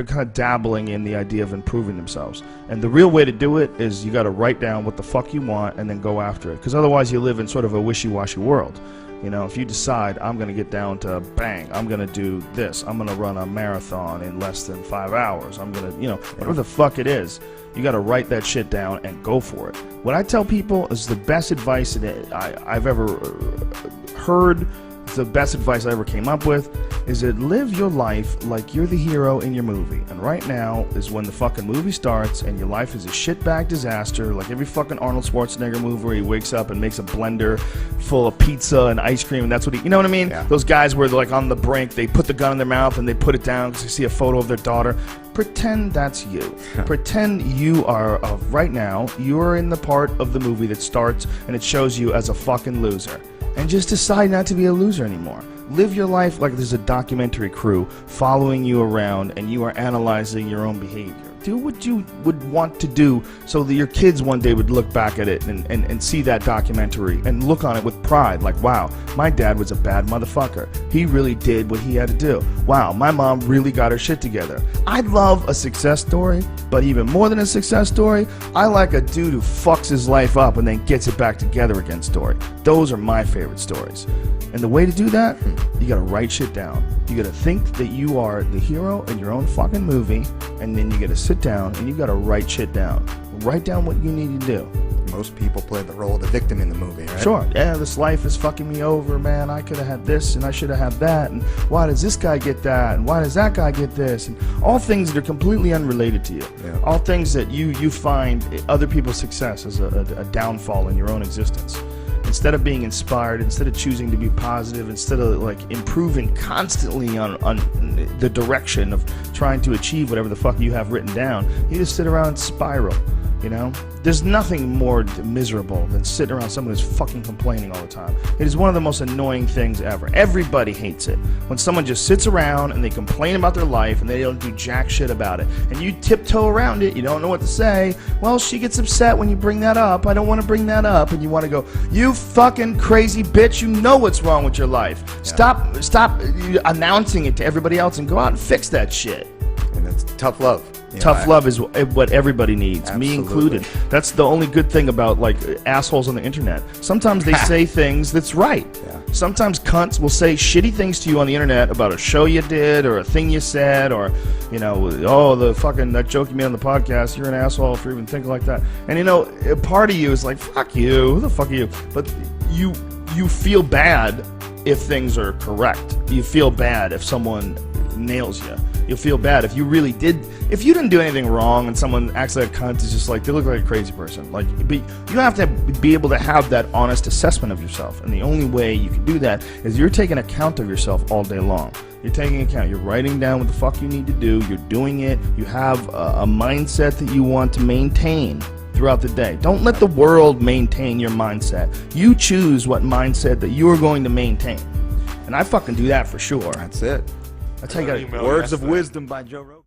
they're kind of dabbling in the idea of improving themselves. And the real way to do it is you got to write down what the fuck you want and then go after it. Because otherwise you live in sort of a wishy-washy world. You know, if you decide, I'm going to get down to bang, I'm going to do this, I'm going to run a marathon in less than 5 hours, I'm going to, you know, whatever the fuck it is, you got to write that shit down and go for it. What I tell people is the best advice that I've ever heard, the best advice I ever came up with, is that live your life like you're the hero in your movie. And right now is when the fucking movie starts and your life is a shitbag disaster, like every fucking Arnold Schwarzenegger movie where he wakes up and makes a blender full of pizza and ice cream, and that's what he, you know what I mean? Yeah. Those guys where they're like on the brink, they put the gun in their mouth and they put it down because they see a photo of their daughter. Pretend that's you. Pretend you are, right now, you are in the part of the movie that starts and it shows you as a fucking loser. And just decide not to be a loser anymore. Live your life like there's a documentary crew following you around and you are analyzing your own behavior. Do what you would want to do so that your kids one day would look back at it and see that documentary and look on it with pride. Like, wow, my dad was a bad motherfucker. He really did what he had to do. Wow, my mom really got her shit together. I love a success story, but even more than a success story, I like a dude who fucks his life up and then gets it back together again story. Those are my favorite stories. And the way to do that, you gotta write shit down. You gotta think that you are the hero in your own fucking movie, and then you gotta sit down and you gotta write shit down. Write down what you need to do. Most people play the role of the victim in the movie, right? Sure. Yeah, this life is fucking me over, man. I could have had this and I should have had that. And why does this guy get that? And why does that guy get this? And all things that are completely unrelated to you. Yeah. All things that you find other people's success as a downfall in your own existence. Instead of being inspired, instead of choosing to be positive, instead of like improving constantly on the direction of trying to achieve whatever the fuck you have written down, you just sit around and spiral. You know, there's nothing more miserable than sitting around someone who's fucking complaining all the time. It is one of the most annoying things ever. Everybody hates it. When someone just sits around and they complain about their life and they don't do jack shit about it. And you tiptoe around it, you don't know what to say. Well, she gets upset when you bring that up. I don't want to bring that up. And you want to go, you fucking crazy bitch, you know what's wrong with your life. Yeah. Stop announcing it to everybody else and go out and fix that shit. And that's tough love. Tough love is what everybody needs, absolutely. Me included. That's the only good thing about like assholes on the internet. Sometimes they say things that's right. Yeah. Sometimes cunts will say shitty things to you on the internet about a show you did or a thing you said or, you know, oh, the fucking that joke you made on the podcast, you're an asshole for even thinking like that. And you know, a part of you is like, fuck you, who the fuck are you? But you feel bad if things are correct. You feel bad if someone nails you. You'll feel bad if you really did. If you didn't do anything wrong and someone acts like a cunt, is just like they look like a crazy person. Like, but you have to be able to have that honest assessment of yourself, and the only way you can do that is you're taking account of yourself all day long. You're taking account. You're writing down what the fuck you need to do. You're doing it. You have a mindset that you want to maintain throughout the day. Don't let the world maintain your mindset. You choose what mindset that you are going to maintain, and I fucking do that for sure. That's it. That's how you got Words of Wisdom by Joe Rogan.